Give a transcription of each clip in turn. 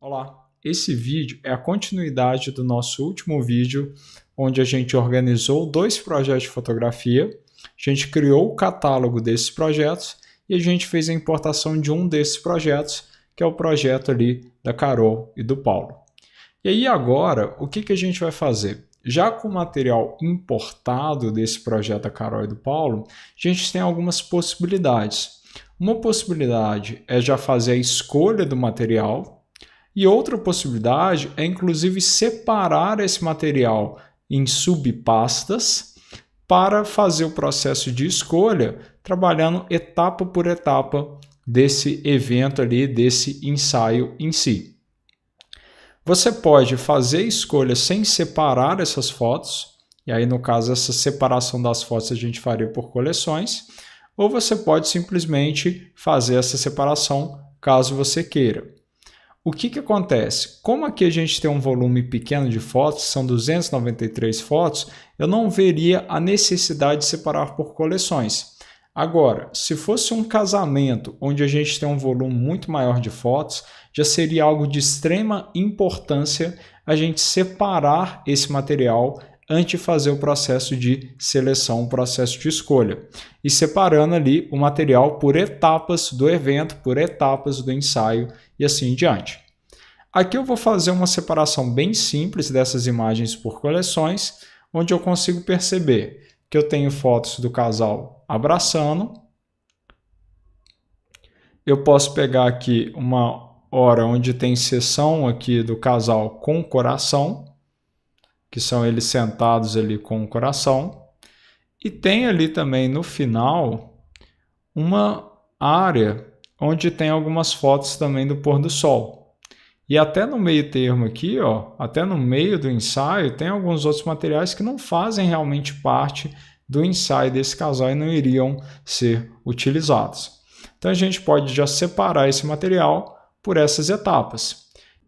Olá, esse vídeo é a continuidade do nosso último vídeo, onde a gente organizou 2 projetos de fotografia, a gente criou o catálogo desses projetos e a gente fez a importação de um desses projetos, que é o projeto ali da Carol e do Paulo. E aí agora, o que a gente vai fazer? Já com o material importado desse projeto da Carol e do Paulo, a gente tem algumas possibilidades. Uma possibilidade é já fazer a escolha do material, e outra possibilidade é inclusive separar esse material em subpastas para fazer o processo de escolha, trabalhando etapa por etapa desse evento ali, desse ensaio em si. Você pode fazer a escolha sem separar essas fotos, e aí no caso essa separação das fotos a gente faria por coleções, ou você pode simplesmente fazer essa separação caso você queira. O que acontece? Como aqui a gente tem um volume pequeno de fotos, são 293 fotos, eu não veria a necessidade de separar por coleções. Agora, se fosse um casamento onde a gente tem um volume muito maior de fotos, já seria algo de extrema importância a gente separar esse material antes de fazer o processo de seleção, o processo de escolha. E separando ali o material por etapas do evento, por etapas do ensaio e assim em diante. Aqui eu vou fazer uma separação bem simples dessas imagens por coleções, onde eu consigo perceber que eu tenho fotos do casal abraçando. Eu posso pegar aqui uma hora onde tem sessão aqui do casal com coração, que são eles sentados ali com o coração. E tem ali também no final uma área onde tem algumas fotos também do pôr do sol. E até no meio termo aqui, ó, até no meio do ensaio, tem alguns outros materiais que não fazem realmente parte do ensaio desse casal e não iriam ser utilizados. Então a gente pode já separar esse material por essas etapas.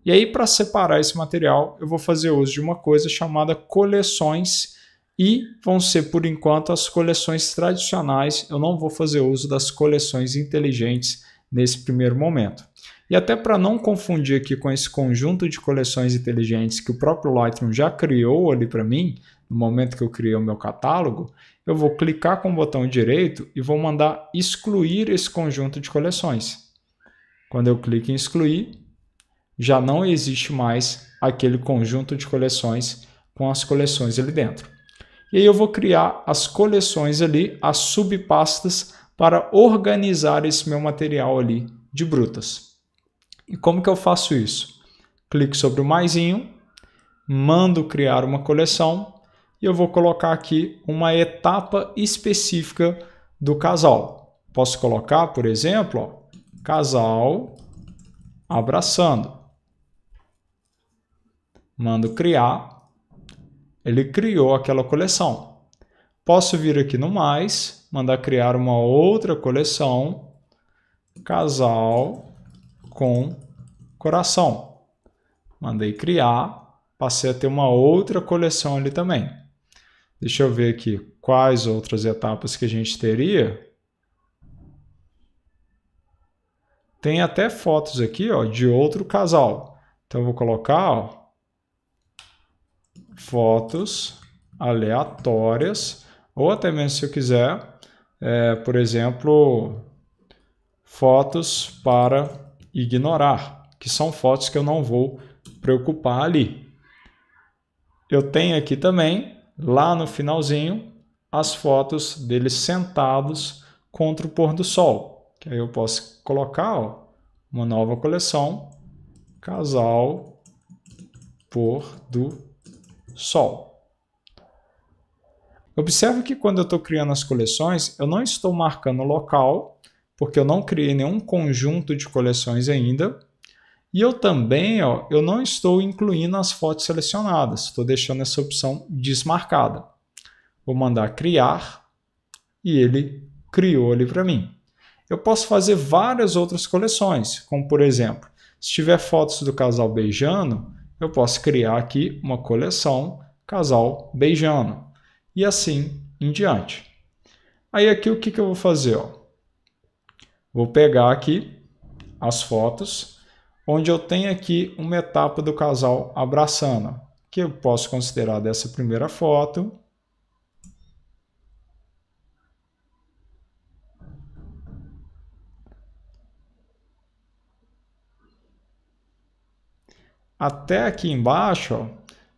E aí, para separar esse material, eu vou fazer uso de uma coisa chamada coleções e vão ser, por enquanto, as coleções tradicionais. Eu não vou fazer uso das coleções inteligentes nesse primeiro momento. E até para não confundir aqui com esse conjunto de coleções inteligentes que o próprio Lightroom já criou ali para mim, no momento que eu criei o meu catálogo, eu vou clicar com o botão direito e vou mandar excluir esse conjunto de coleções. Quando eu clico em excluir, já não existe mais aquele conjunto de coleções com as coleções ali dentro. E aí eu vou criar as coleções ali, as subpastas, para organizar esse meu material ali de brutas. E como que eu faço isso? Clico sobre o maisinho, mando criar uma coleção e eu vou colocar aqui uma etapa específica do casal. Posso colocar, por exemplo, ó, casal abraçando. Mando criar, ele criou aquela coleção. Posso vir aqui no mais, mandar criar uma outra coleção, casal com coração. Mandei criar, passei a ter uma outra coleção ali também. Deixa eu ver aqui quais outras etapas que a gente teria. Tem até fotos aqui, ó, de outro casal. Então eu vou colocar, ó, fotos aleatórias, ou até mesmo se eu quiser, por exemplo, fotos para ignorar, que são fotos que eu não vou preocupar ali. Eu tenho aqui também, lá no finalzinho, as fotos deles sentados contra o pôr do sol, que aí eu posso colocar, ó, uma nova coleção, casal pôr do sol. Observe que quando eu estou criando as coleções, eu não estou marcando o local, porque eu não criei nenhum conjunto de coleções ainda. E eu também, ó, eu não estou incluindo as fotos selecionadas, estou deixando essa opção desmarcada. Vou mandar criar e ele criou ali para mim. Eu posso fazer várias outras coleções, como por exemplo, se tiver fotos do casal beijando, eu posso criar aqui uma coleção casal beijando e assim em diante. Aí aqui o que eu vou fazer? Ó? Vou pegar aqui as fotos, onde eu tenho aqui uma etapa do casal abraçando, que eu posso considerar dessa primeira foto. Até aqui embaixo, ó,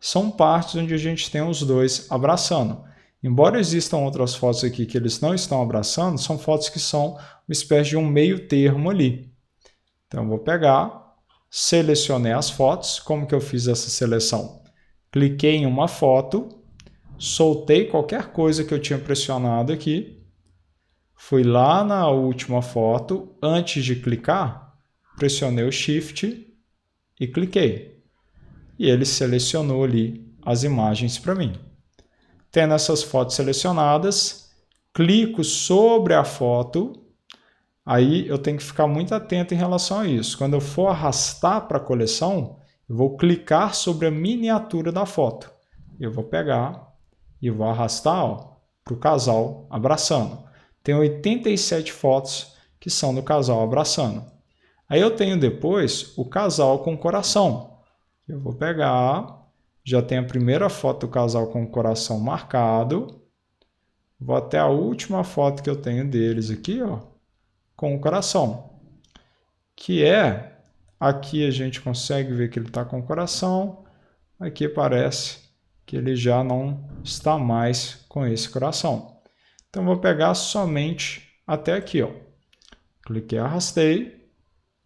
são partes onde a gente tem os dois abraçando. Embora existam outras fotos aqui que eles não estão abraçando, são fotos que são uma espécie de um meio termo ali. Então eu vou pegar, selecionei as fotos. Como que eu fiz essa seleção? Cliquei em uma foto, soltei qualquer coisa que eu tinha pressionado aqui, fui lá na última foto, antes de clicar, pressionei o Shift e cliquei. E ele selecionou ali as imagens para mim. Tendo essas fotos selecionadas, clico sobre a foto. Aí eu tenho que ficar muito atento em relação a isso. Quando eu for arrastar para a coleção, eu vou clicar sobre a miniatura da foto. Eu vou pegar e vou arrastar para o casal abraçando. Tem 87 fotos que são do casal abraçando. Aí eu tenho depois o casal com coração. Eu vou pegar, já tem a primeira foto do casal com o coração marcado. Vou até a última foto que eu tenho deles aqui, ó, com o coração. Que é, aqui a gente consegue ver que ele está com o coração. Aqui parece que ele já não está mais com esse coração. Então vou pegar somente até aqui, ó. Cliquei, arrastei,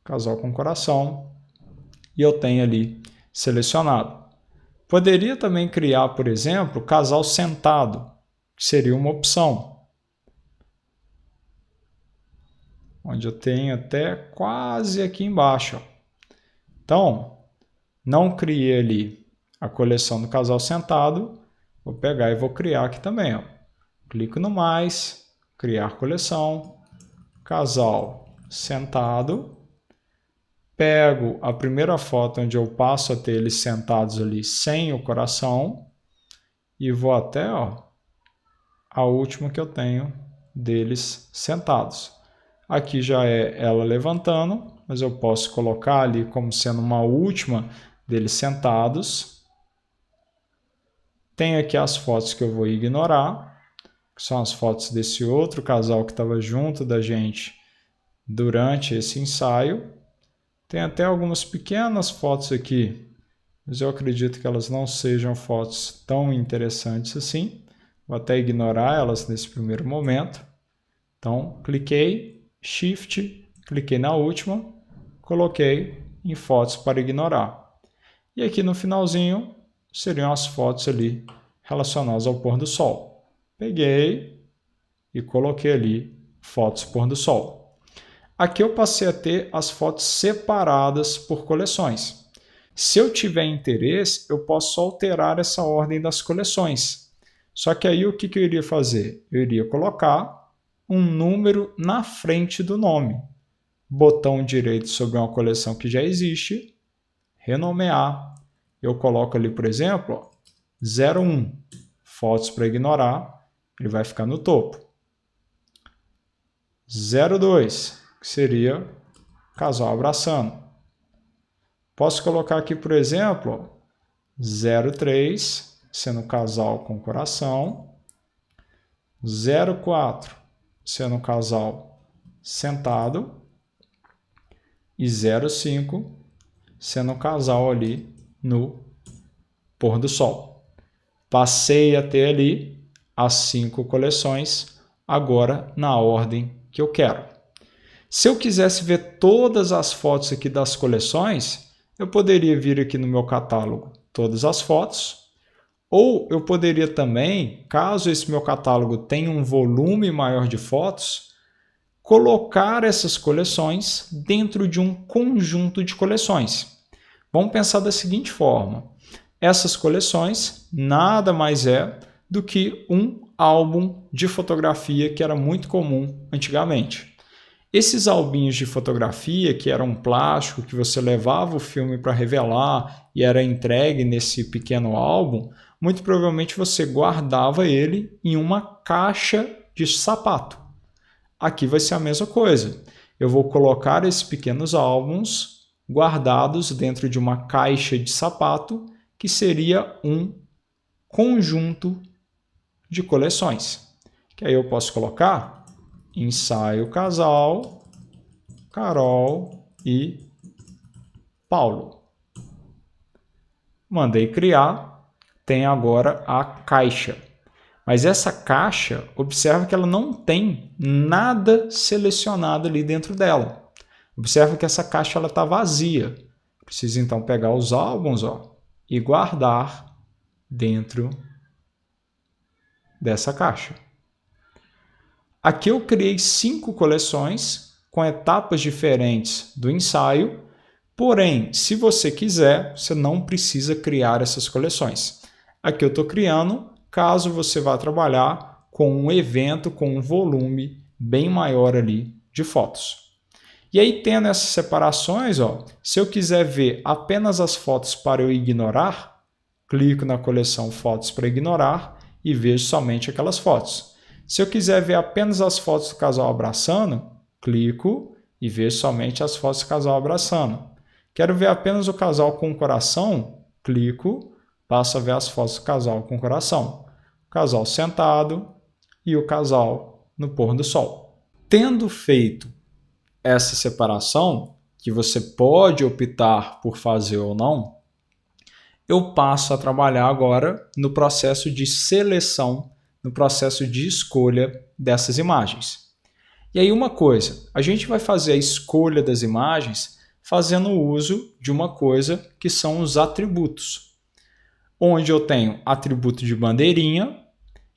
casal com coração, e eu tenho ali selecionado. Poderia também criar, por exemplo, casal sentado, que seria uma opção, onde eu tenho até quase aqui embaixo. Então, não criei ali a coleção do casal sentado, vou pegar e vou criar aqui também. Ó. Clico no mais, criar coleção, casal sentado. Pego a primeira foto onde eu passo a ter eles sentados ali sem o coração e vou até a última que eu tenho deles sentados. Aqui já é ela levantando, mas eu posso colocar ali como sendo uma última deles sentados. Tenho aqui as fotos que eu vou ignorar, que são as fotos desse outro casal que estava junto da gente durante esse ensaio. Tem até algumas pequenas fotos aqui, mas eu acredito que elas não sejam fotos tão interessantes assim. Vou até ignorar elas nesse primeiro momento. Então, cliquei, Shift, cliquei na última, coloquei em fotos para ignorar. E aqui no finalzinho seriam as fotos ali relacionadas ao pôr do sol. Peguei e coloquei ali fotos pôr do sol. Aqui eu passei a ter as fotos separadas por coleções. Se eu tiver interesse, eu posso alterar essa ordem das coleções. Só que aí o que eu iria fazer? Eu iria colocar um número na frente do nome. Botão direito sobre uma coleção que já existe, renomear. Eu coloco ali, por exemplo, 01, fotos para ignorar, ele vai ficar no topo. 02, que seria casal abraçando. Posso colocar aqui, por exemplo, 03, sendo casal com coração. 04, sendo casal sentado. E 05, sendo casal ali no pôr do sol. Passei a ter ali as 5 coleções, agora na ordem que eu quero. Se eu quisesse ver todas as fotos aqui das coleções, eu poderia vir aqui no meu catálogo todas as fotos, ou eu poderia também, caso esse meu catálogo tenha um volume maior de fotos, colocar essas coleções dentro de um conjunto de coleções. Vamos pensar da seguinte forma, essas coleções nada mais é do que um álbum de fotografia que era muito comum antigamente. Esses albinhos de fotografia, que eram plástico, que você levava o filme para revelar e era entregue nesse pequeno álbum, muito provavelmente você guardava ele em uma caixa de sapato. Aqui vai ser a mesma coisa. Eu vou colocar esses pequenos álbuns guardados dentro de uma caixa de sapato, que seria um conjunto de coleções. Que aí eu posso colocar ensaio casal, Carol e Paulo. Mandei criar, tem agora a caixa. Mas essa caixa, observa que ela não tem nada selecionado ali dentro dela. Observa que essa caixa está vazia. Preciso então pegar os álbuns e guardar dentro dessa caixa. Aqui eu criei 5 coleções com etapas diferentes do ensaio, porém, se você quiser, você não precisa criar essas coleções. Aqui eu estou criando, caso você vá trabalhar com um evento com um volume bem maior ali de fotos. E aí, tendo essas separações, se eu quiser ver apenas as fotos para eu ignorar, clico na coleção Fotos para ignorar e vejo somente aquelas fotos. Se eu quiser ver apenas as fotos do casal abraçando, clico e vejo somente as fotos do casal abraçando. Quero ver apenas o casal com o coração, clico, passo a ver as fotos do casal com o coração. O casal sentado e o casal no pôr do sol. Tendo feito essa separação, que você pode optar por fazer ou não, eu passo a trabalhar agora no processo de seleção, no processo de escolha dessas imagens. E aí uma coisa, a gente vai fazer a escolha das imagens fazendo uso de uma coisa que são os atributos, onde eu tenho atributo de bandeirinha,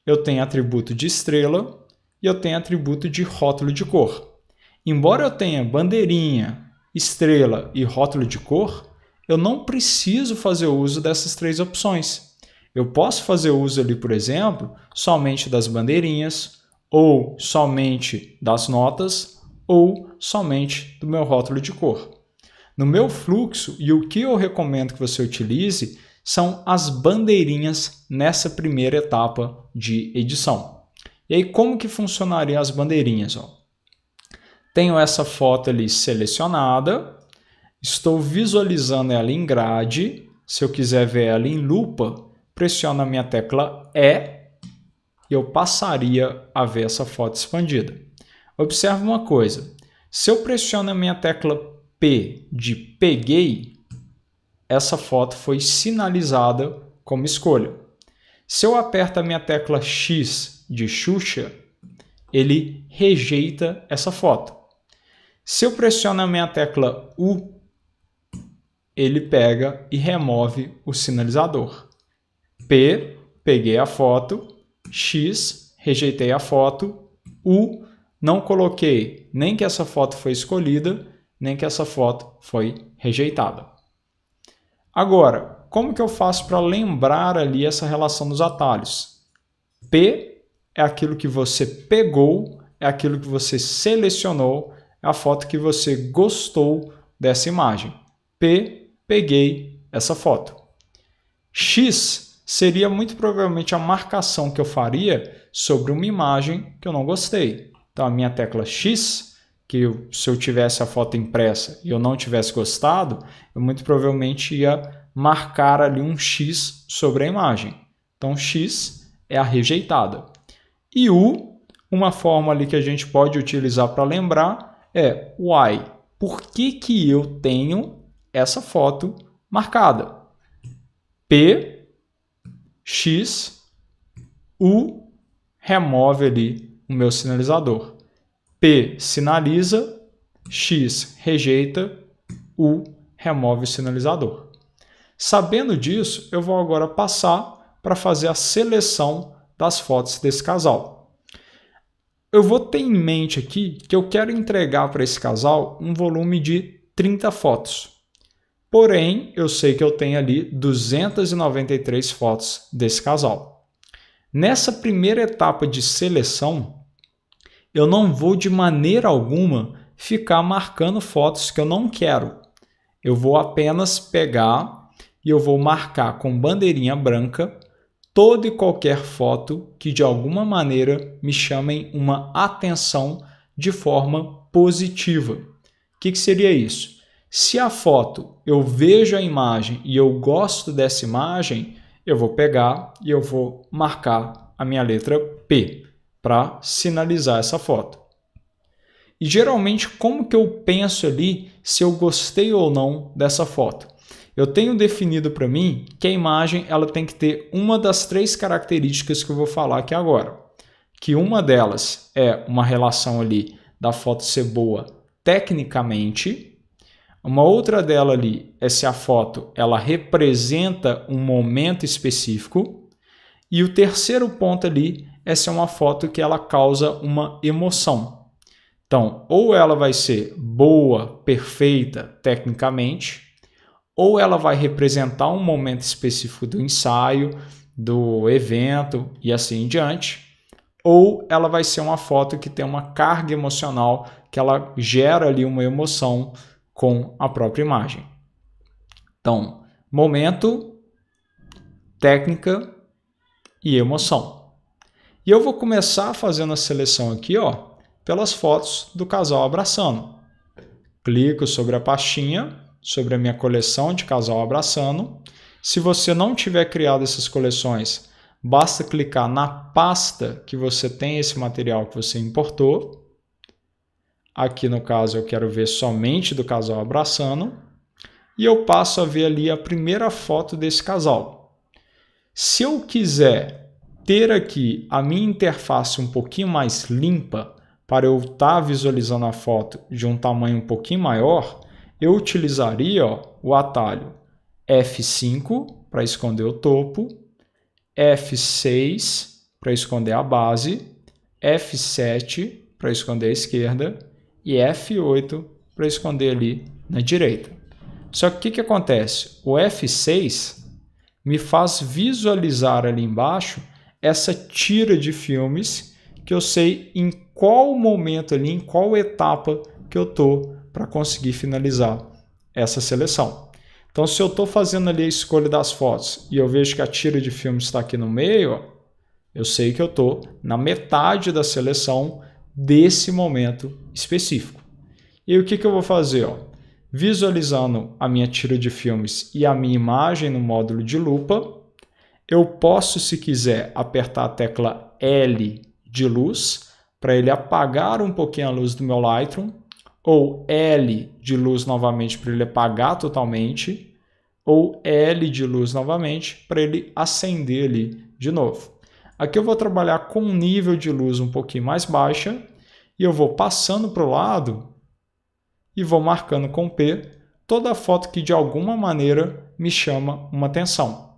eu tenho atributo de estrela e eu tenho atributo de rótulo de cor. Embora eu tenha bandeirinha, estrela e rótulo de cor, eu não preciso fazer uso dessas 3 opções. Eu posso fazer uso ali, por exemplo, somente das bandeirinhas, ou somente das notas, ou somente do meu rótulo de cor. No meu fluxo, e o que eu recomendo que você utilize, são as bandeirinhas nessa primeira etapa de edição. E aí, como que funcionariam as bandeirinhas? Tenho essa foto ali selecionada, estou visualizando ela em grade. Se eu quiser ver ela em lupa, pressiono a minha tecla E e eu passaria a ver essa foto expandida. Observe uma coisa, se eu pressiono a minha tecla P de peguei, essa foto foi sinalizada como escolha. Se eu aperto a minha tecla X de Xuxa, ele rejeita essa foto. Se eu pressiono a minha tecla U, ele pega e remove o sinalizador. P, peguei a foto. X, rejeitei a foto. U, não coloquei nem que essa foto foi escolhida, nem que essa foto foi rejeitada. Agora, como que eu faço para lembrar ali essa relação dos atalhos? P é aquilo que você pegou, é aquilo que você selecionou, a foto que você gostou dessa imagem. P, peguei essa foto. X seria muito provavelmente a marcação que eu faria sobre uma imagem que eu não gostei. Então, a minha tecla X, que se eu tivesse a foto impressa e eu não tivesse gostado, eu muito provavelmente ia marcar ali um X sobre a imagem. Então, X é a rejeitada. E U, uma forma ali que a gente pode utilizar para lembrar, é why. Por que eu tenho essa foto marcada? P, X, U, remove ali o meu sinalizador. P sinaliza, X rejeita, U remove o sinalizador. Sabendo disso, eu vou agora passar para fazer a seleção das fotos desse casal. Eu vou ter em mente aqui que eu quero entregar para esse casal um volume de 30 fotos. Porém, eu sei que eu tenho ali 293 fotos desse casal. Nessa primeira etapa de seleção, eu não vou de maneira alguma ficar marcando fotos que eu não quero. Eu vou apenas pegar e eu vou marcar com bandeirinha branca toda e qualquer foto que de alguma maneira me chamem uma atenção de forma positiva. O que seria isso? Se a foto, eu vejo a imagem e eu gosto dessa imagem, eu vou pegar e eu vou marcar a minha letra P para sinalizar essa foto. E geralmente, como que eu penso ali se eu gostei ou não dessa foto? Eu tenho definido para mim que a imagem ela tem que ter uma das 3 características que eu vou falar aqui agora. Que uma delas é uma relação ali da foto ser boa tecnicamente. Uma outra dela ali é se a foto ela representa um momento específico. E o terceiro ponto ali é se é uma foto que ela causa uma emoção. Então, ou ela vai ser boa, perfeita tecnicamente, ou ela vai representar um momento específico do ensaio, do evento e assim em diante, ou ela vai ser uma foto que tem uma carga emocional, que ela gera ali uma emoção com a própria imagem. Então, momento, técnica e emoção. E eu vou começar fazendo a seleção aqui, ó, pelas fotos do casal abraçando. Clico sobre a pastinha, sobre a minha coleção de casal abraçando. Se você não tiver criado essas coleções, basta clicar na pasta que você tem esse material que você importou. Aqui no caso eu quero ver somente do casal abraçando. E eu passo a ver ali a primeira foto desse casal. Se eu quiser ter aqui a minha interface um pouquinho mais limpa, para eu estar visualizando a foto de um tamanho um pouquinho maior, eu utilizaria o atalho F5 para esconder o topo, F6 para esconder a base, F7 para esconder a esquerda e F8 para esconder ali na direita. Só que o que acontece? O F6 me faz visualizar ali embaixo essa tira de filmes que eu sei em qual momento ali, em qual etapa que eu estou para conseguir finalizar essa seleção. Então, se eu estou fazendo ali a escolha das fotos e eu vejo que a tira de filmes está aqui no meio, ó, eu sei que eu estou na metade da seleção desse momento específico. E o que eu vou fazer? Ó? Visualizando a minha tira de filmes e a minha imagem no módulo de lupa, eu posso, se quiser, apertar a tecla L de luz para ele apagar um pouquinho a luz do meu Lightroom, ou L de luz novamente para ele apagar totalmente, ou L de luz novamente para ele acender ali de novo. Aqui eu vou trabalhar com um nível de luz um pouquinho mais baixa e eu vou passando para o lado e vou marcando com P toda a foto que de alguma maneira me chama uma atenção.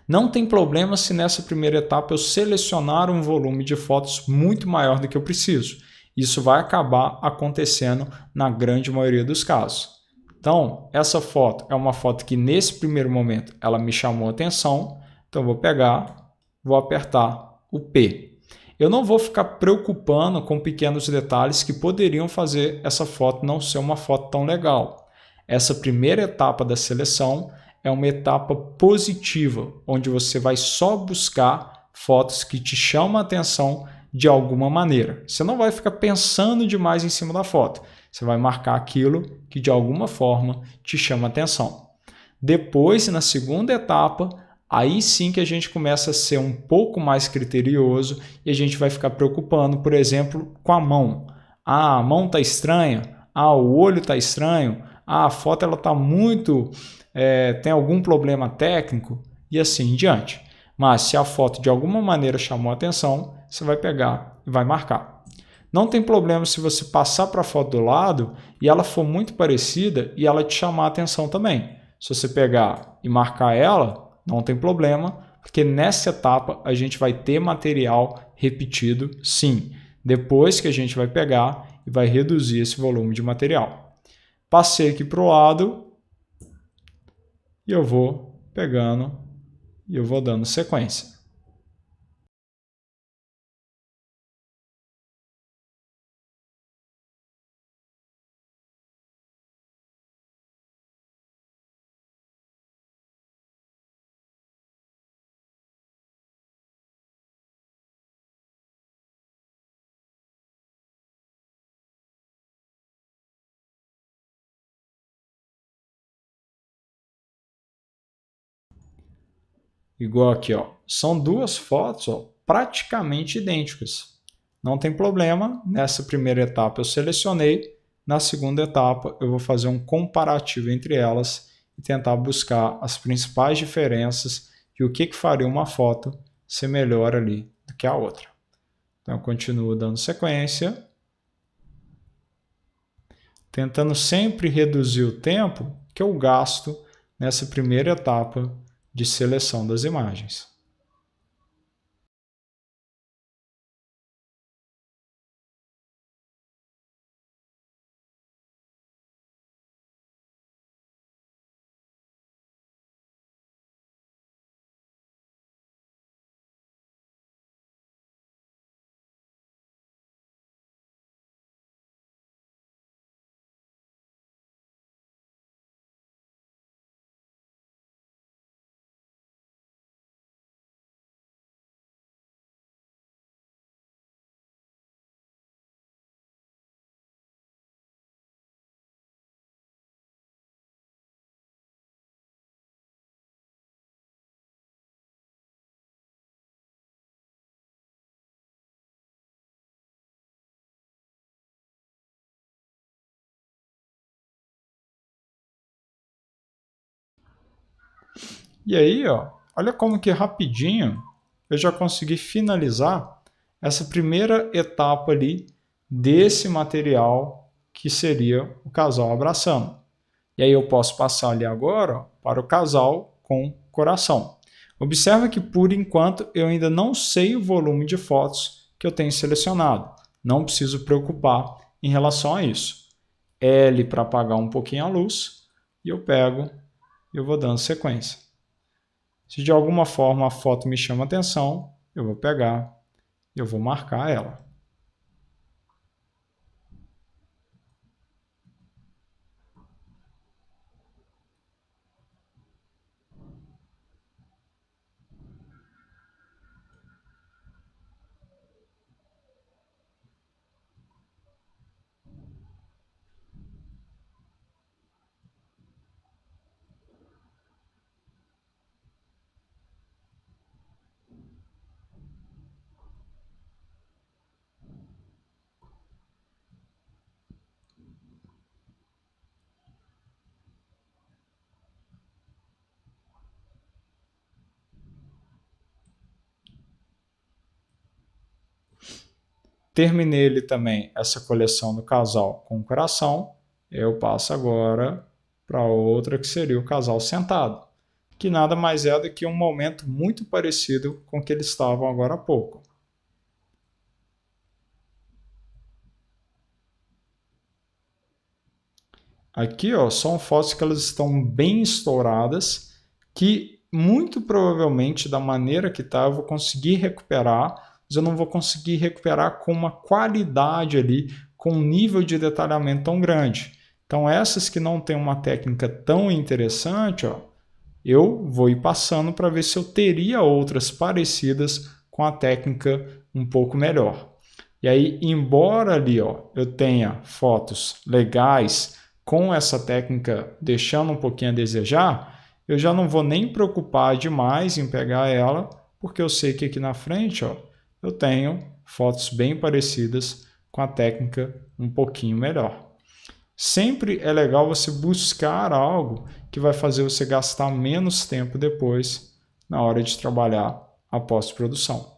Não tem problema se nessa primeira etapa eu selecionar um volume de fotos muito maior do que eu preciso. Isso vai acabar acontecendo na grande maioria dos casos. Então, essa foto é uma foto que nesse primeiro momento ela me chamou a atenção. Então, eu vou pegar, vou apertar o P. Eu não vou ficar preocupando com pequenos detalhes que poderiam fazer essa foto não ser uma foto tão legal. Essa primeira etapa da seleção é uma etapa positiva, onde você vai só buscar fotos que te chamam a atenção de alguma maneira. Você não vai ficar pensando demais em cima da foto. Você vai marcar aquilo que de alguma forma te chama a atenção. Depois, na segunda etapa, aí sim que a gente começa a ser um pouco mais criterioso e a gente vai ficar preocupando, por exemplo, com a mão. Ah, a mão está estranha. Ah, o olho está estranho. Ah, a foto está muito... tem algum problema técnico e assim em diante. Mas se a foto de alguma maneira chamou a atenção, você vai pegar e vai marcar. Não tem problema se você passar para a foto do lado e ela for muito parecida e ela te chamar a atenção também. Se você pegar e marcar ela, não tem problema, porque nessa etapa a gente vai ter material repetido sim. Depois que a gente vai pegar e vai reduzir esse volume de material. Passei aqui para o lado e eu vou pegando e eu vou dando sequência. igual aqui, ó, são duas fotos, ó, praticamente idênticas. Não tem problema, nessa primeira etapa eu selecionei, na segunda etapa eu vou fazer um comparativo entre elas e tentar buscar as principais diferenças e o que faria uma foto ser melhor ali do que a outra. Então eu continuo dando sequência, tentando sempre reduzir o tempo que eu gasto nessa primeira etapa de seleção das imagens. E aí, ó, olha como que rapidinho eu já consegui finalizar essa primeira etapa ali desse material que seria o casal abraçando. E aí eu posso passar ali agora, ó, para o casal com coração. Observa que por enquanto eu ainda não sei o volume de fotos que eu tenho selecionado. Não preciso preocupar em relação a isso. L para apagar um pouquinho a luz e eu pego e eu vou dando sequência. Se de alguma forma a foto me chama atenção, eu vou pegar e eu vou marcar ela. Terminei ele também essa coleção do casal com coração. Eu passo agora para outra que seria o casal sentado, que nada mais é do que um momento muito parecido com o que eles estavam agora há pouco. Aqui, ó, são fotos que elas estão bem estouradas, que muito provavelmente da maneira que está eu vou conseguir recuperar, mas eu não vou conseguir recuperar com uma qualidade ali, com um nível de detalhamento tão grande. Então essas que não têm uma técnica tão interessante, ó, eu vou ir passando para ver se eu teria outras parecidas com a técnica um pouco melhor. E aí, embora ali ó, eu tenha fotos legais com essa técnica deixando um pouquinho a desejar, eu já não vou nem preocupar demais em pegar ela, porque eu sei que aqui na frente ó, eu tenho fotos bem parecidas com a técnica um pouquinho melhor. Sempre é legal você buscar algo que vai fazer você gastar menos tempo depois na hora de trabalhar a pós-produção.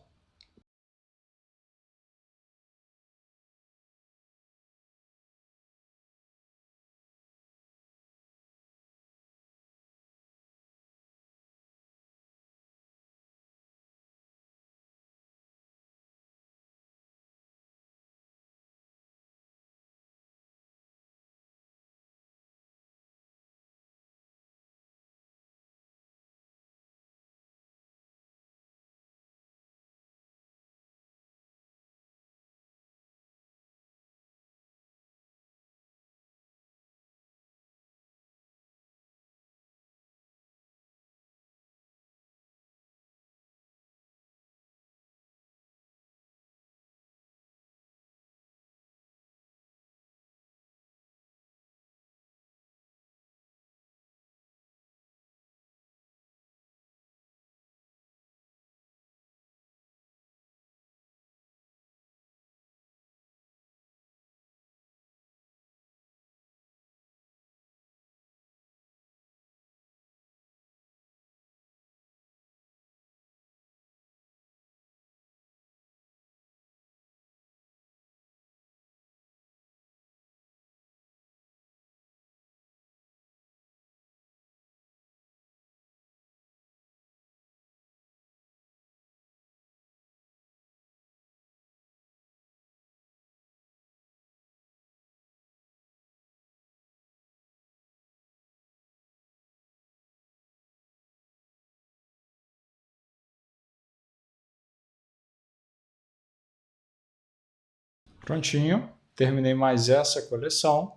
Prontinho, terminei mais essa coleção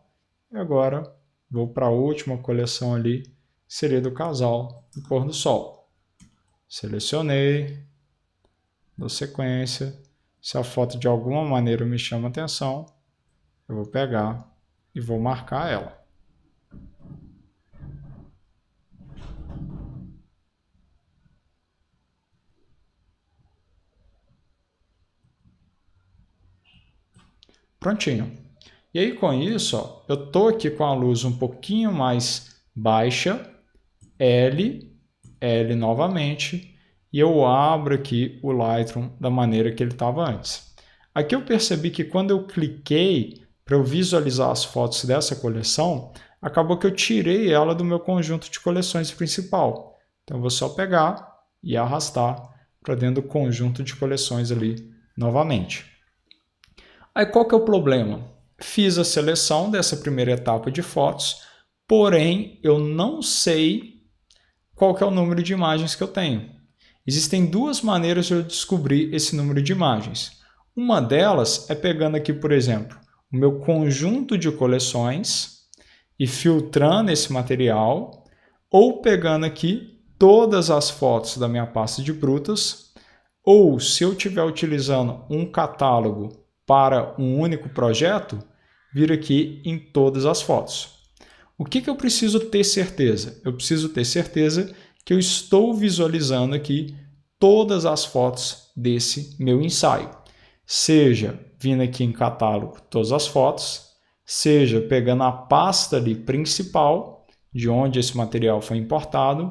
e agora vou para a última coleção ali, que seria do casal do pôr do sol. Selecionei, dou sequência. Se a foto de alguma maneira me chama atenção, eu vou pegar e vou marcar ela. Prontinho. E aí com isso, ó, eu estou aqui com a luz um pouquinho mais baixa, L novamente, e eu abro aqui o Lightroom da maneira que ele estava antes. Aqui eu percebi que quando eu cliquei para eu visualizar as fotos dessa coleção, acabou que eu tirei ela do meu conjunto de coleções principal. Então eu vou só pegar e arrastar para dentro do conjunto de coleções ali novamente. Aí qual que é o problema? Fiz a seleção dessa primeira etapa de fotos, porém eu não sei qual que é o número de imagens que eu tenho. Existem duas maneiras de eu descobrir esse número de imagens. Uma delas é pegando aqui, por exemplo, o meu conjunto de coleções e filtrando esse material, ou pegando aqui todas as fotos da minha pasta de brutas, ou se eu estiver utilizando um catálogo para um único projeto, vir aqui em todas as fotos. O que eu preciso ter certeza? Eu preciso ter certeza que eu estou visualizando aqui todas as fotos desse meu ensaio. Seja vindo aqui em catálogo todas as fotos, seja pegando a pasta ali principal, de onde esse material foi importado,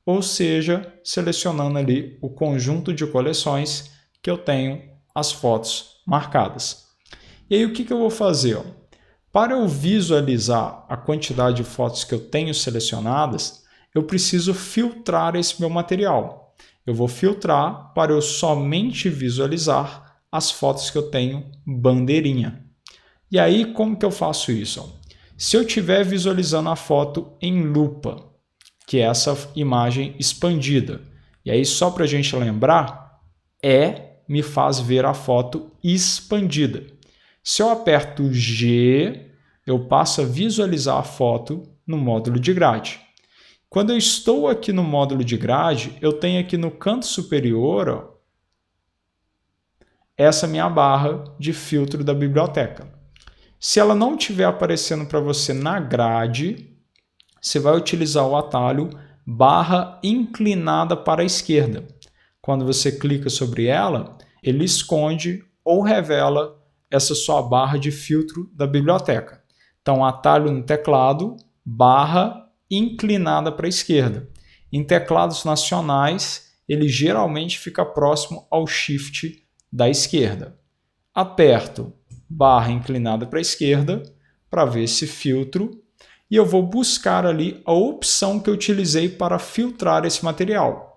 ou seja, selecionando ali o conjunto de coleções que eu tenho as fotos marcadas. E aí o que eu vou fazer? Para eu visualizar a quantidade de fotos que eu tenho selecionadas, eu preciso filtrar esse meu material. Eu vou filtrar para eu somente visualizar as fotos que eu tenho bandeirinha. E aí como que eu faço isso? Se eu estiver visualizando a foto em lupa, que é essa imagem expandida, e aí só para a gente lembrar, me faz ver a foto expandida. Se eu aperto G, eu passo a visualizar a foto no módulo de grade. Quando eu estou aqui no módulo de grade, eu tenho aqui no canto superior, ó, essa minha barra de filtro da biblioteca. Se ela não estiver aparecendo para você na grade, você vai utilizar o atalho barra inclinada para a esquerda. Quando você clica sobre ela, ele esconde ou revela essa sua barra de filtro da biblioteca. Então, atalho no teclado, barra inclinada para a esquerda. Em teclados nacionais, ele geralmente fica próximo ao Shift da esquerda. Aperto barra inclinada para a esquerda para ver esse filtro e eu vou buscar ali a opção que eu utilizei para filtrar esse material.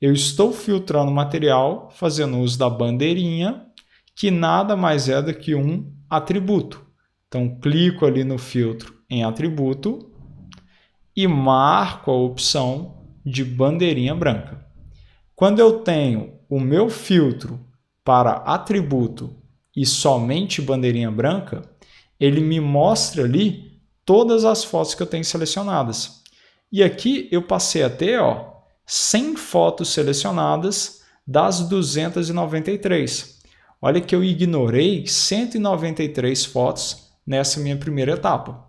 Eu estou filtrando o material fazendo uso da bandeirinha, que nada mais é do que um atributo. Então, clico ali no filtro em atributo e marco a opção de bandeirinha branca. Quando eu tenho o meu filtro para atributo e somente bandeirinha branca, ele me mostra ali todas as fotos que eu tenho selecionadas. E aqui eu passei a ter 100 fotos selecionadas das 293. Olha que eu ignorei 193 fotos nessa minha primeira etapa.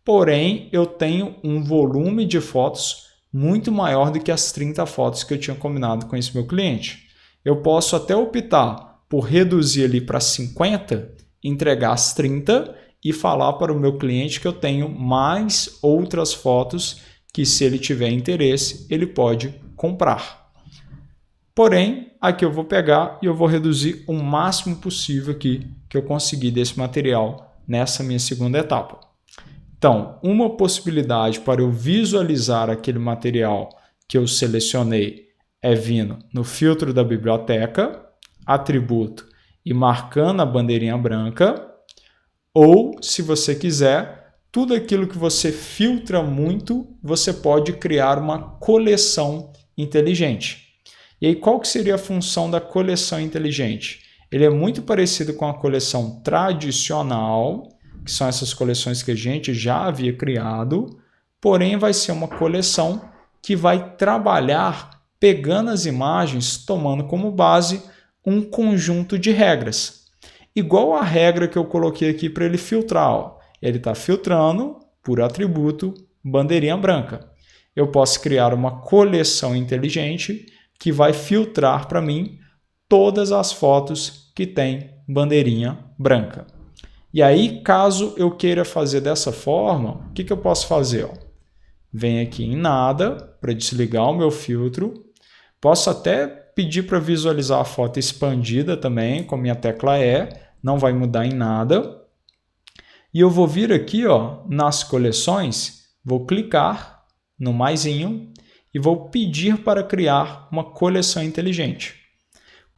Porém, eu tenho um volume de fotos muito maior do que as 30 fotos que eu tinha combinado com esse meu cliente. Eu posso até optar por reduzir ali para 50, entregar as 30 e falar para o meu cliente que eu tenho mais outras fotos que, se ele tiver interesse, ele pode comprar. Porém, aqui eu vou pegar e eu vou reduzir o máximo possível aqui que eu conseguir desse material nessa minha segunda etapa. Então, uma possibilidade para eu visualizar aquele material que eu selecionei é vindo no filtro da biblioteca, atributo e marcando a bandeirinha branca, ou, se você quiser, tudo aquilo que você filtra muito, você pode criar uma coleção inteligente. E aí, qual que seria a função da coleção inteligente? Ele é muito parecido com a coleção tradicional, que são essas coleções que a gente já havia criado, porém vai ser uma coleção que vai trabalhar pegando as imagens, tomando como base um conjunto de regras. Igual a regra que eu coloquei aqui para ele filtrar. Ó. Ele está filtrando por atributo bandeirinha branca. Eu posso criar uma coleção inteligente que vai filtrar para mim todas as fotos que tem bandeirinha branca. E aí, caso eu queira fazer dessa forma, o que eu posso fazer? Ó? Venho aqui em nada para desligar o meu filtro. Posso até pedir para visualizar a foto expandida também, com a minha tecla E, não vai mudar em nada. E eu vou vir aqui ó, nas coleções, vou clicar no maisinho e vou pedir para criar uma coleção inteligente.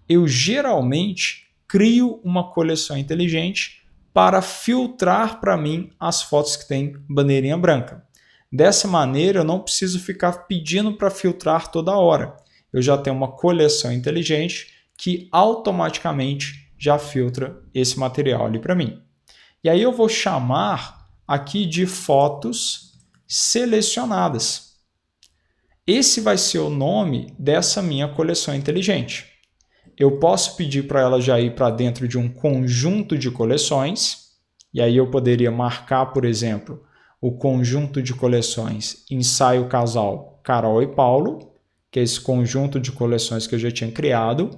Eu geralmente crio uma coleção inteligente para filtrar para mim as fotos que têm bandeirinha branca. Dessa maneira, eu não preciso ficar pedindo para filtrar toda hora. Eu já tenho uma coleção inteligente que automaticamente já filtra esse material ali para mim. E aí eu vou chamar aqui de fotos selecionadas. Esse vai ser o nome dessa minha coleção inteligente. Eu posso pedir para ela já ir para dentro de um conjunto de coleções, e aí eu poderia marcar, por exemplo, o conjunto de coleções Ensaio Casal Carol e Paulo, que é esse conjunto de coleções que eu já tinha criado.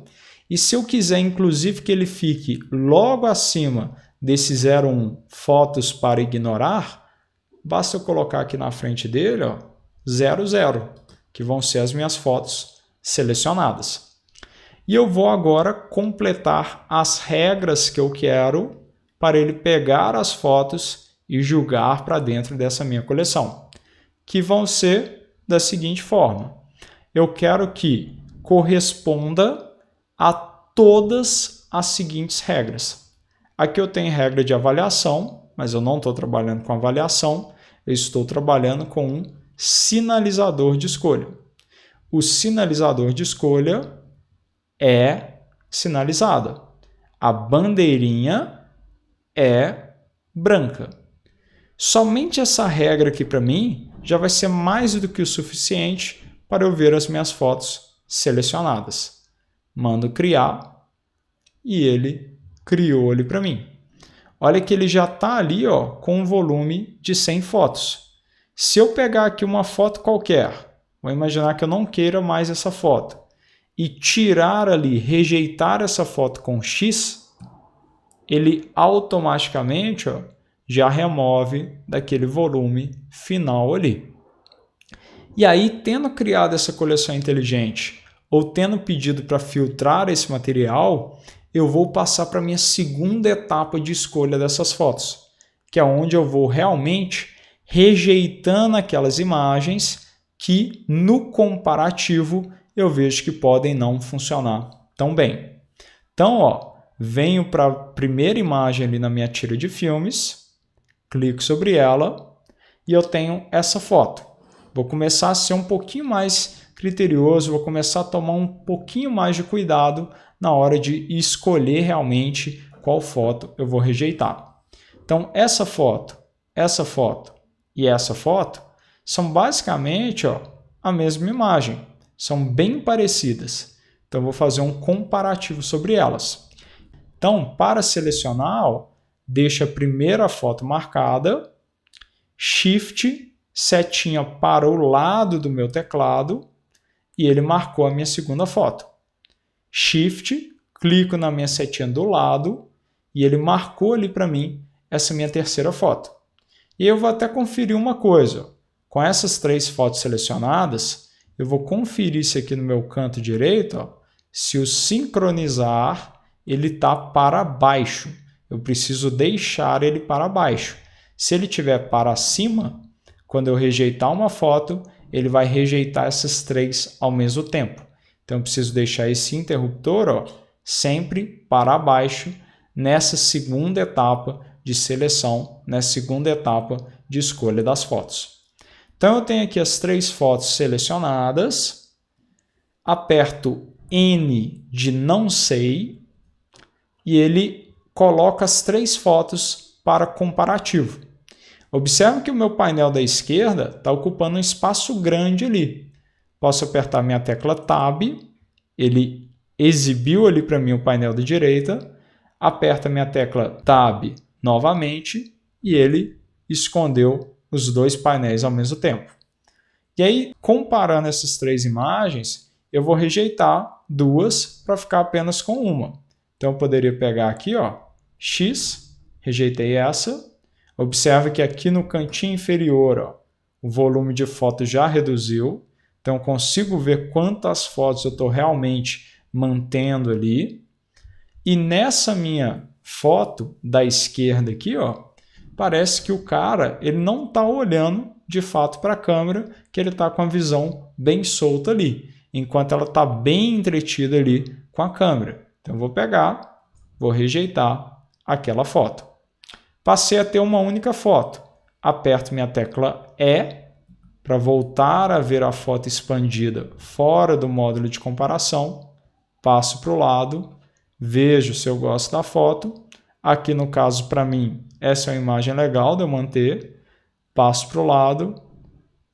E se eu quiser, inclusive, que ele fique logo acima desse 01 Fotos para Ignorar, basta eu colocar aqui na frente dele, ó, 00, que vão ser as minhas fotos selecionadas. E eu vou agora completar as regras que eu quero para ele pegar as fotos e julgar para dentro dessa minha coleção, que vão ser da seguinte forma. Eu quero que corresponda a todas as seguintes regras. Aqui eu tenho regra de avaliação, mas eu não estou trabalhando com avaliação, eu estou trabalhando com um sinalizador de escolha. O sinalizador de escolha é sinalizada. A bandeirinha é branca. Somente essa regra aqui para mim já vai ser mais do que o suficiente para eu ver as minhas fotos selecionadas. Mando criar e ele criou ali para mim. Olha que ele já está ali ó, com um volume de 100 fotos. Se eu pegar aqui uma foto qualquer, vou imaginar que eu não queira mais essa foto, e tirar ali, rejeitar essa foto com X, ele automaticamente ó, já remove daquele volume final ali. E aí, tendo criado essa coleção inteligente, ou tendo pedido para filtrar esse material, eu vou passar para a minha segunda etapa de escolha dessas fotos, que é onde eu vou realmente rejeitando aquelas imagens que, no comparativo, eu vejo que podem não funcionar tão bem. Então, ó, venho para a primeira imagem ali na minha tira de filmes, clico sobre ela e eu tenho essa foto. Vou começar a ser um pouquinho mais criterioso, vou começar a tomar um pouquinho mais de cuidado na hora de escolher realmente qual foto eu vou rejeitar. Então, essa foto e essa foto são basicamente ó, a mesma imagem. São bem parecidas. Então, eu vou fazer um comparativo sobre elas. Então, para selecionar, ó, deixa a primeira foto marcada, Shift, setinha para o lado do meu teclado, e ele marcou a minha segunda foto. Shift, clico na minha setinha do lado, e ele marcou ali para mim essa minha terceira foto. E eu vou até conferir uma coisa. Com essas 3 fotos selecionadas, eu vou conferir se aqui no meu canto direito, ó, se o sincronizar ele está para baixo. Eu preciso deixar ele para baixo. Se ele estiver para cima, quando eu rejeitar uma foto, ele vai rejeitar essas 3 ao mesmo tempo. Então, eu preciso deixar esse interruptor ó, sempre para baixo nessa segunda etapa de seleção, nessa segunda etapa de escolha das fotos. Então, eu tenho aqui as 3 fotos selecionadas, aperto N de não sei, e ele coloca as 3 fotos para comparativo. Observe que o meu painel da esquerda está ocupando um espaço grande ali. Posso apertar minha tecla Tab, ele exibiu ali para mim o painel da direita, aperta minha tecla Tab novamente e ele escondeu os 2 painéis ao mesmo tempo. E aí, comparando essas 3 imagens, eu vou rejeitar 2 para ficar apenas com uma. Então, eu poderia pegar aqui, ó, X, rejeitei essa. Observe que aqui no cantinho inferior, ó, o volume de foto já reduziu. Então, eu consigo ver quantas fotos eu estou realmente mantendo ali. E nessa minha foto da esquerda aqui, ó, parece que o cara ele não está olhando de fato para a câmera, que ele está com a visão bem solta ali, enquanto ela está bem entretida ali com a câmera. Então, eu vou pegar, vou rejeitar aquela foto. Passei a ter uma única foto. Aperto minha tecla E para voltar a ver a foto expandida fora do módulo de comparação. Passo para o lado, vejo se eu gosto da foto. Aqui no caso, para mim, essa é uma imagem legal de eu manter. Passo para o lado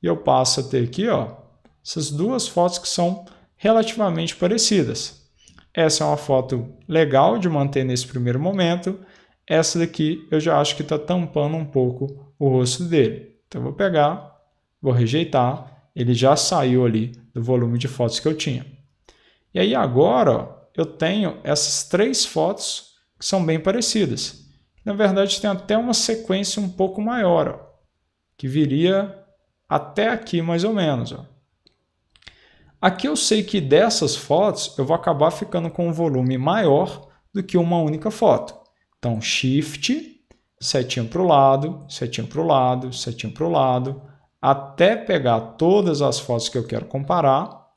e eu passo a ter aqui, ó, essas 2 fotos que são relativamente parecidas. Essa é uma foto legal de manter nesse primeiro momento. Essa daqui eu já acho que está tampando um pouco o rosto dele. Então eu vou pegar, vou rejeitar, ele já saiu ali do volume de fotos que eu tinha. E aí agora, ó, eu tenho essas 3 fotos que são bem parecidas. Na verdade tem até uma sequência um pouco maior, ó, que viria até aqui mais ou menos. Ó. Aqui eu sei que dessas fotos eu vou acabar ficando com um volume maior do que uma única foto. Então, Shift, setinha para o lado, setinha para o lado, setinha para o lado, até pegar todas as fotos que eu quero comparar,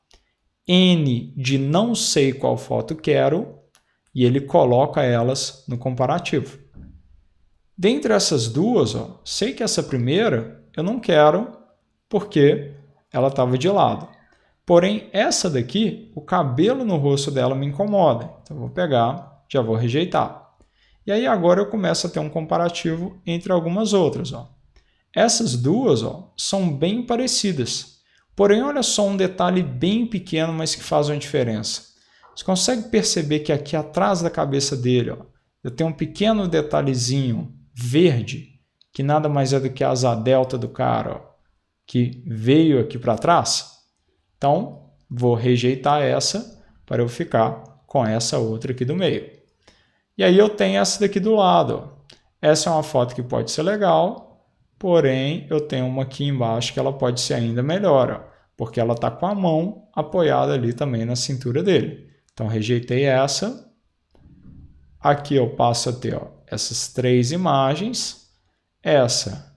N de não sei qual foto quero, e ele coloca elas no comparativo. Dentre essas 2, ó, sei que essa primeira eu não quero porque ela estava de lado. Porém, essa daqui, o cabelo no rosto dela me incomoda. Então, eu vou pegar, já vou rejeitar. E aí agora eu começo a ter um comparativo entre algumas outras. Ó. Essas 2 ó, são bem parecidas. Porém, olha só um detalhe bem pequeno, mas que faz uma diferença. Você consegue perceber que aqui atrás da cabeça dele, ó, eu tenho um pequeno detalhezinho verde, que nada mais é do que a asa delta do cara, ó, que veio aqui para trás? Então, vou rejeitar essa para eu ficar com essa outra aqui do meio. E aí eu tenho essa daqui do lado. Ó. Essa é uma foto que pode ser legal, porém eu tenho uma aqui embaixo que ela pode ser ainda melhor, ó, porque ela está com a mão apoiada ali também na cintura dele. Então, rejeitei essa. Aqui eu passo a ter ó, essas 3 imagens. Essa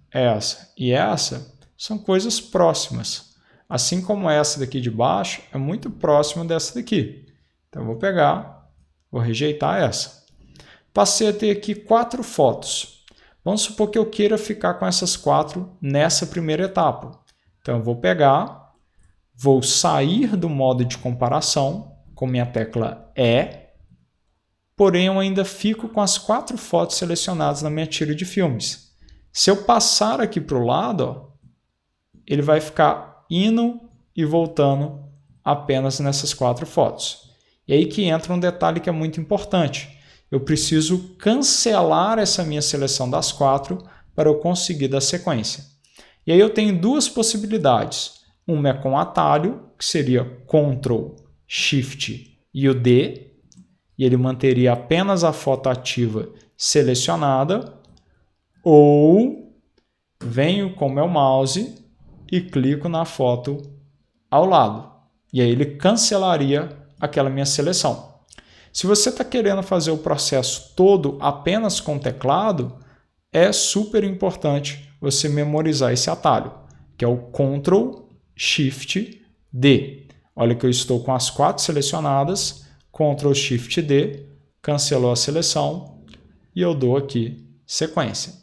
e essa são coisas próximas. Assim como essa daqui de baixo é muito próxima dessa daqui. Então, eu vou pegar, vou rejeitar essa. Passei a ter aqui 4 fotos. Vamos supor que eu queira ficar com essas 4 nessa primeira etapa. Então, eu vou pegar, vou sair do modo de comparação com minha tecla E, porém eu ainda fico com as 4 fotos selecionadas na minha tira de filmes. Se eu passar aqui para o lado, ó, ele vai ficar indo e voltando apenas nessas 4 fotos. E aí que entra um detalhe que é muito importante. Eu preciso cancelar essa minha seleção das 4 para eu conseguir dar sequência. E aí eu tenho 2 possibilidades. Uma é com atalho, que seria Ctrl, Shift e o D, e ele manteria apenas a foto ativa selecionada, ou venho com o meu mouse e clico na foto ao lado, e aí ele cancelaria aquela minha seleção. Se você está querendo fazer o processo todo apenas com teclado, é super importante você memorizar esse atalho, que é o Ctrl, Shift, D. Olha que eu estou com as 4 selecionadas, Ctrl, Shift, D, cancelou a seleção e eu dou aqui sequência.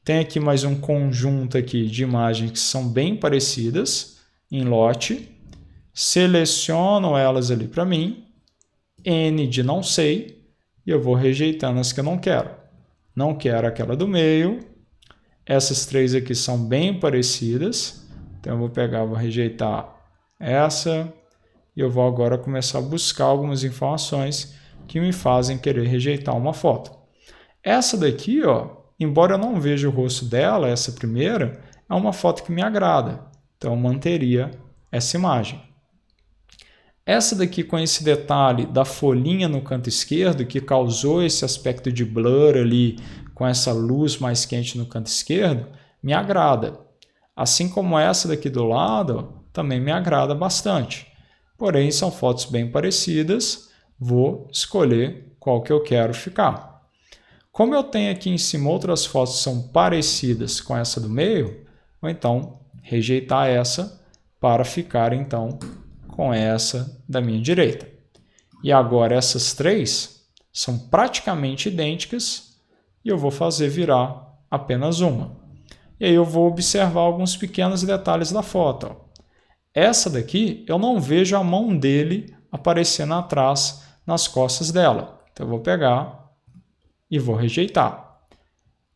Tem aqui mais um conjunto aqui de imagens que são bem parecidas em lote, seleciono elas ali para mim, N de não sei, e eu vou rejeitando as que eu não quero. Não quero aquela do meio. Essas três aqui são bem parecidas. Então eu vou pegar, vou rejeitar essa. E eu vou agora começar a buscar algumas informações que me fazem querer rejeitar uma foto. Essa daqui, ó, embora eu não veja o rosto dela, essa primeira, é uma foto que me agrada. Então eu manteria essa imagem. Essa daqui com esse detalhe da folhinha no canto esquerdo, que causou esse aspecto de blur ali, com essa luz mais quente no canto esquerdo, me agrada. Assim como essa daqui do lado, também me agrada bastante. Porém, são fotos bem parecidas, vou escolher qual que eu quero ficar. Como eu tenho aqui em cima outras fotos que são parecidas com essa do meio, vou então rejeitar essa para ficar então com essa da minha direita. E agora essas três são praticamente idênticas e eu vou fazer virar apenas uma. E aí eu vou observar alguns pequenos detalhes da foto. Essa daqui eu não vejo a mão dele aparecendo atrás nas costas dela. Então eu vou pegar e vou rejeitar.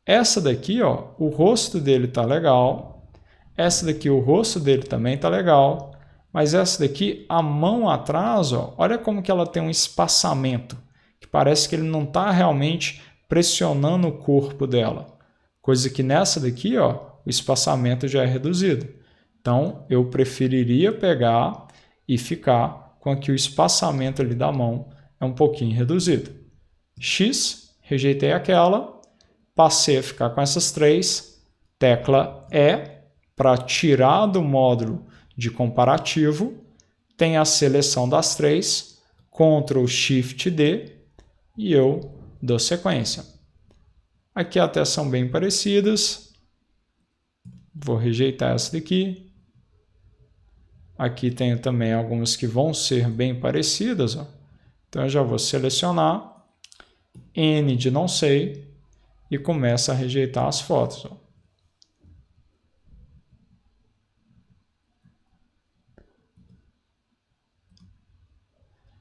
Essa daqui, ó, o rosto dele está legal. Essa daqui, o rosto dele também está legal. Mas essa daqui, a mão atrás, ó, olha como que ela tem um espaçamento, que parece que ele não está realmente pressionando o corpo dela. Coisa que nessa daqui, ó, o espaçamento já é reduzido. Então, eu preferiria pegar e ficar com que o espaçamento ali da mão é um pouquinho reduzido. X, rejeitei aquela, passei a ficar com essas três, tecla E, para tirar do módulo de comparativo, tem a seleção das três, Ctrl Shift D, e eu dou sequência. Aqui até são bem parecidas, vou rejeitar essa daqui. Aqui tenho também algumas que vão ser bem parecidas, ó. Então eu já vou selecionar, N de não sei, e começo a rejeitar as fotos, ó.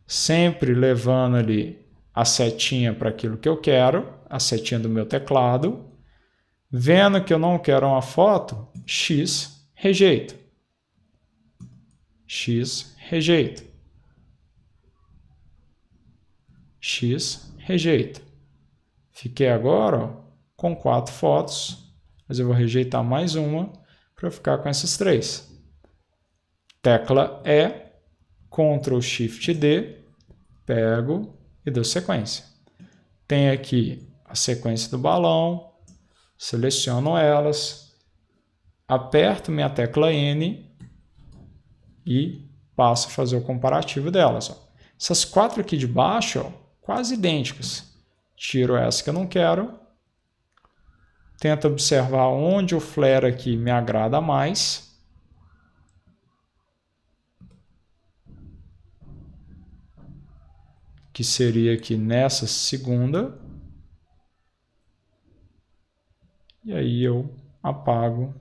Sempre levando ali a setinha para aquilo que eu quero, a setinha do meu teclado. Vendo que eu não quero uma foto, X, rejeito. X, rejeito. X, rejeito. Fiquei agora, ó, com 4 fotos, mas eu vou rejeitar mais uma para ficar com essas 3. Tecla E, Ctrl Shift D, pego e dou sequência. Tem aqui a sequência do balão, seleciono elas, aperto minha tecla N e passo a fazer o comparativo delas. Ó. Essas 4 aqui de baixo, ó, quase idênticas. Tiro essa que eu não quero. Tento observar onde o flare aqui me agrada mais. Que seria aqui nessa segunda. E aí eu apago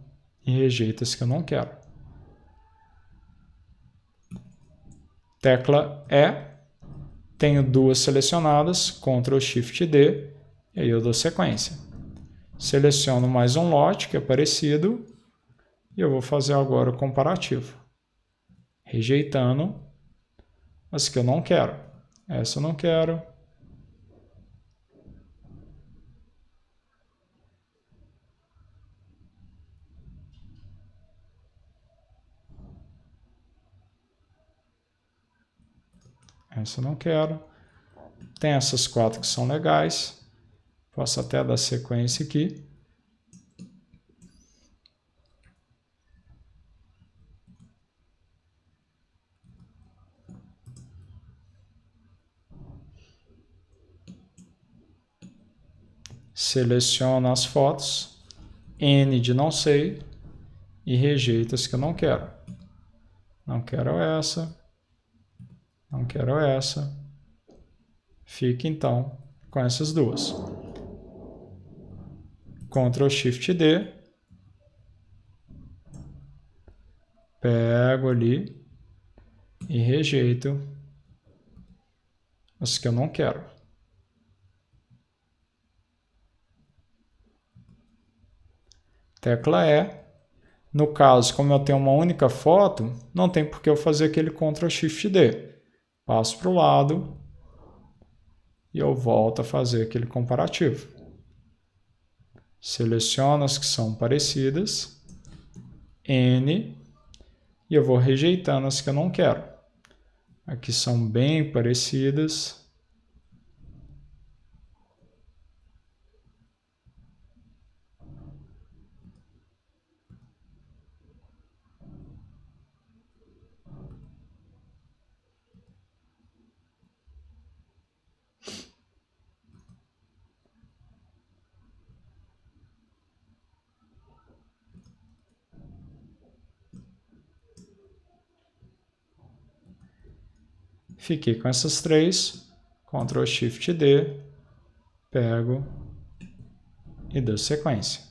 e rejeito as que eu não quero. Tecla E. Tenho 2 selecionadas, Ctrl Shift D, e aí eu dou sequência. Seleciono mais um lote que é parecido e eu vou fazer agora o comparativo. Rejeitando as que eu não quero. Essa eu não quero. Essa eu não quero. Tem essas 4 que são legais. Posso até dar sequência aqui. Seleciono as fotos, N de não sei, e rejeito as que eu não quero. Não quero essa. Não quero essa. Fica então com essas duas. Ctrl Shift D. Pego ali e rejeito as que eu não quero. tecla E. No caso, como eu tenho uma única foto, não tem por que eu fazer aquele Ctrl Shift D. Passo para o lado e eu volto a fazer aquele comparativo. Seleciono as que são parecidas, N, e eu vou rejeitando as que eu não quero. Aqui são bem parecidas. Fiquei com essas três, Ctrl Shift D, pego e dou sequência.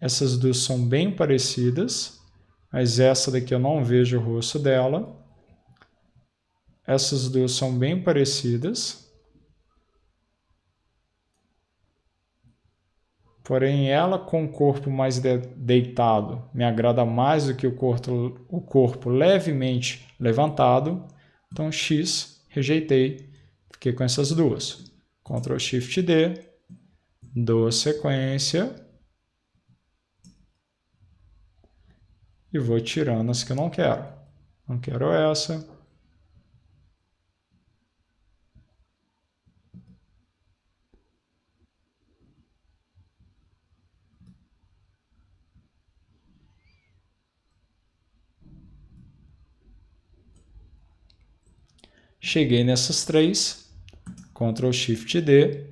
Essas duas são bem parecidas, mas essa daqui eu não vejo o rosto dela. Essas duas são bem parecidas. Porém, ela com o corpo mais deitado me agrada mais do que o corpo levemente levantado. Então, X, rejeitei, fiquei com essas duas. Ctrl Shift D, dou sequência e vou tirando as que eu não quero. Não quero essa. Cheguei nessas três, Ctrl Shift D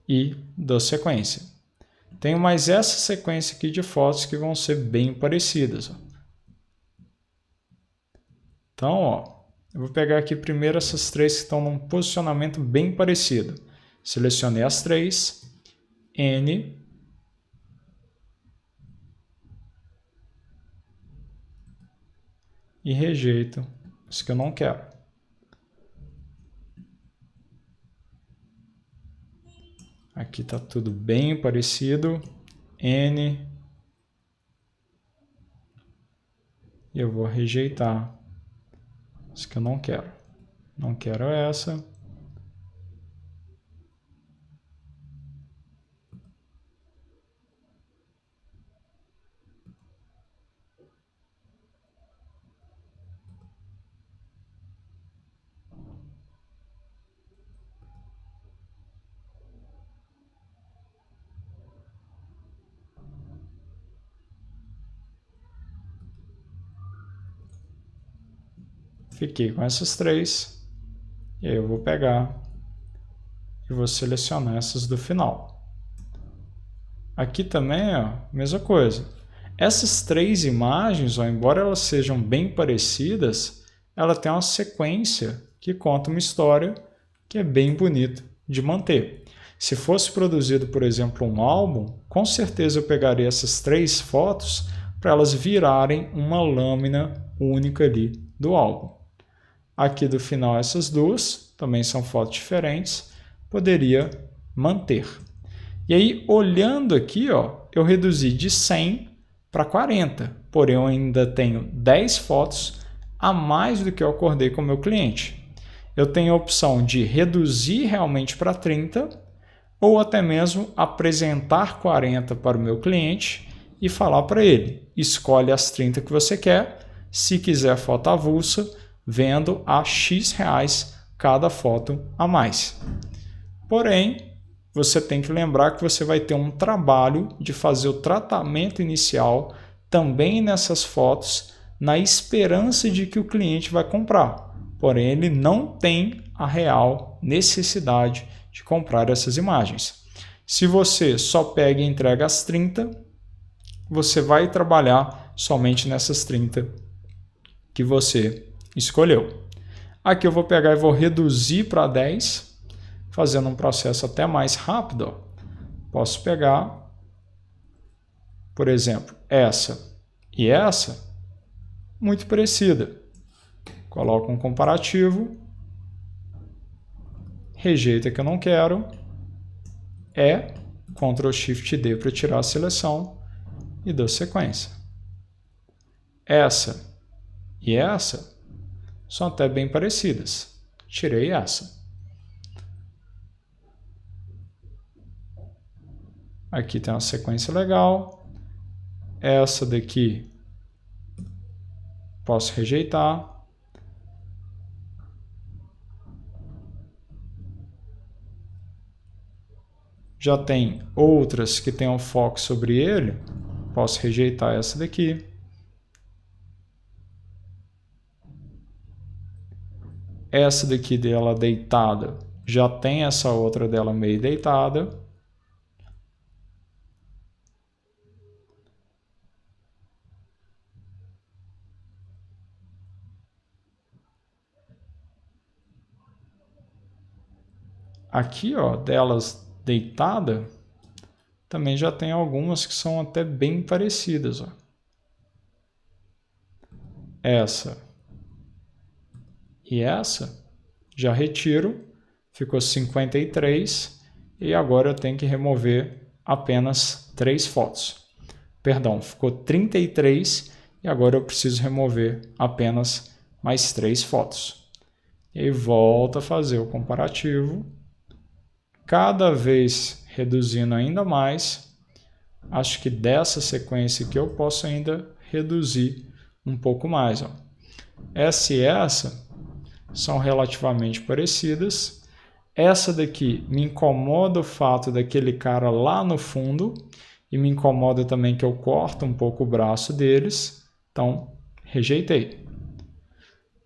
e dou sequência. Tenho mais essa sequência aqui de fotos que vão ser bem parecidas. Então, ó, eu vou pegar aqui primeiro essas três que estão num posicionamento bem parecido. Selecionei as três, N, e rejeito as que eu não quero. Aqui está tudo bem parecido, N, e eu vou rejeitar as que eu não quero. Não quero essa. Fiquei com essas três, e aí eu vou pegar e vou selecionar essas do final. Aqui também, ó, mesma coisa. Essas três imagens, ó, embora elas sejam bem parecidas, ela tem uma sequência que conta uma história que é bem bonita de manter. Se fosse produzido, por exemplo, um álbum, com certeza eu pegaria essas três fotos para elas virarem uma lâmina única ali do álbum. Aqui do final essas duas, também são fotos diferentes, poderia manter. E aí, olhando aqui, ó, eu reduzi de 100 para 40, porém eu ainda tenho 10 fotos a mais do que eu acordei com o meu cliente. Eu tenho a opção de reduzir realmente para 30 ou até mesmo apresentar 40 para o meu cliente e falar para ele, escolhe as 30 que você quer, se quiser foto avulsa, vendo a X reais cada foto a mais. Porém, você tem que lembrar que você vai ter um trabalho de fazer o tratamento inicial também nessas fotos, na esperança de que o cliente vai comprar. Porém, ele não tem a real necessidade de comprar essas imagens. Se você só pega e entrega as 30, você vai trabalhar somente nessas 30 que você escolheu. Aqui eu vou pegar e vou reduzir para 10, fazendo um processo até mais rápido. Ó. Posso pegar, por exemplo, essa e essa, muito parecida. O coloco um comparativo, rejeita que eu não quero, Ctrl Shift D para tirar a seleção e dou sequência. Essa e essa são até bem parecidas. Tirei essa. Aqui tem uma sequência legal. Essa daqui posso rejeitar. Já tem outras que tenham foco sobre ele. Posso rejeitar essa daqui. Essa daqui dela deitada, já tem essa outra dela meio deitada. Aqui, ó, delas deitada, também já tem algumas que são até bem parecidas, ó. Essa e essa, já retiro, ficou 53 e agora eu tenho que remover apenas 3 fotos. Perdão, ficou 33 e agora eu preciso remover apenas mais 3 fotos. E aí volto a fazer o comparativo, cada vez reduzindo ainda mais. Acho que dessa sequência aqui eu posso ainda reduzir um pouco mais, ó. Essa e essa são relativamente parecidas. Essa daqui me incomoda o fato daquele cara lá no fundo e me incomoda também que eu corto um pouco o braço deles, então rejeitei.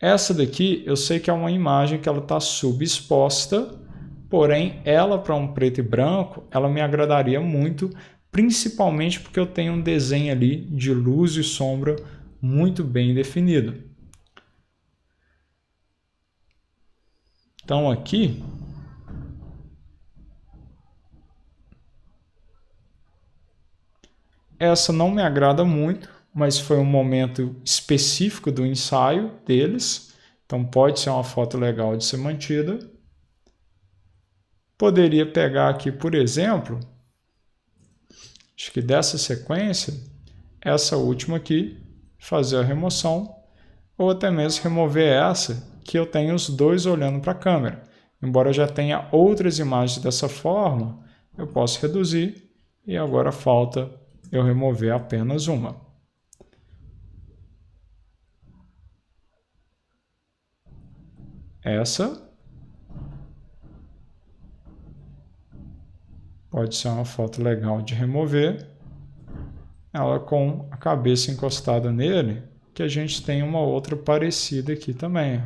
Essa daqui eu sei que é uma imagem que ela está subexposta, porém ela para um preto e branco ela me agradaria muito, principalmente porque eu tenho um desenho ali de luz e sombra muito bem definido. Então aqui, essa não me agrada muito, mas foi um momento específico do ensaio deles, então pode ser uma foto legal de ser mantida. Poderia pegar aqui, por exemplo, acho que dessa sequência, essa última aqui, fazer a remoção, ou até mesmo remover essa, que eu tenho os dois olhando para a câmera. Embora eu já tenha outras imagens dessa forma, eu posso reduzir e agora falta eu remover apenas uma. Essa pode ser uma foto legal de remover, ela com a cabeça encostada nele, que a gente tem uma outra parecida aqui também.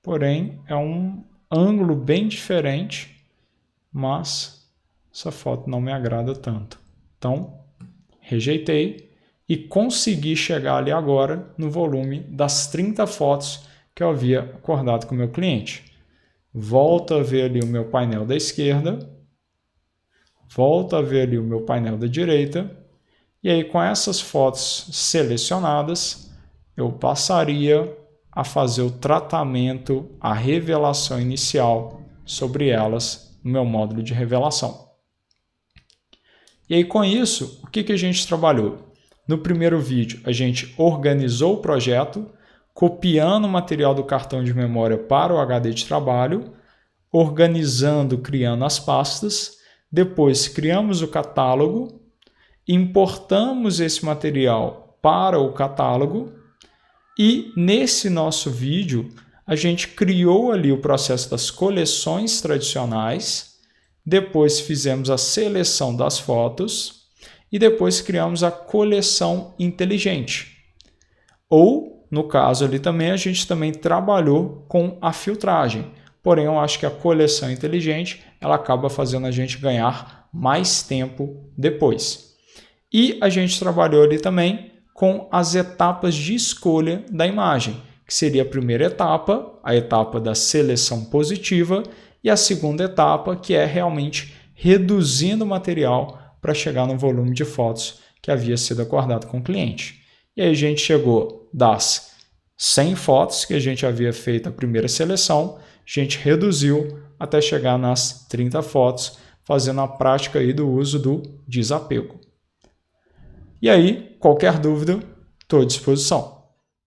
Porém, é um ângulo bem diferente, mas essa foto não me agrada tanto. Então, rejeitei e consegui chegar ali agora no volume das 30 fotos que eu havia acordado com o meu cliente. Volto a ver ali o meu painel da esquerda, volto a ver ali o meu painel da direita, e aí com essas fotos selecionadas, eu passaria a fazer o tratamento, a revelação inicial sobre elas no meu módulo de revelação. E aí com isso, o que a gente trabalhou? No primeiro vídeo, a gente organizou o projeto, copiando o material do cartão de memória para o HD de trabalho, organizando, criando as pastas, depois criamos o catálogo, importamos esse material para o catálogo e nesse nosso vídeo a gente criou ali o processo das coleções tradicionais, depois fizemos a seleção das fotos e depois criamos a coleção inteligente. Ou, no caso ali também, a gente também trabalhou com a filtragem. Porém, eu acho que a coleção inteligente ela acaba fazendo a gente ganhar mais tempo depois. E a gente trabalhou ali também com as etapas de escolha da imagem, que seria a primeira etapa, a etapa da seleção positiva, e a segunda etapa, que é realmente reduzindo o material para chegar no volume de fotos que havia sido acordado com o cliente. E aí a gente chegou das 100 fotos que a gente havia feito a primeira seleção, a gente reduziu até chegar nas 30 fotos, fazendo a prática aí do uso do desapego. E aí, qualquer dúvida, estou à disposição.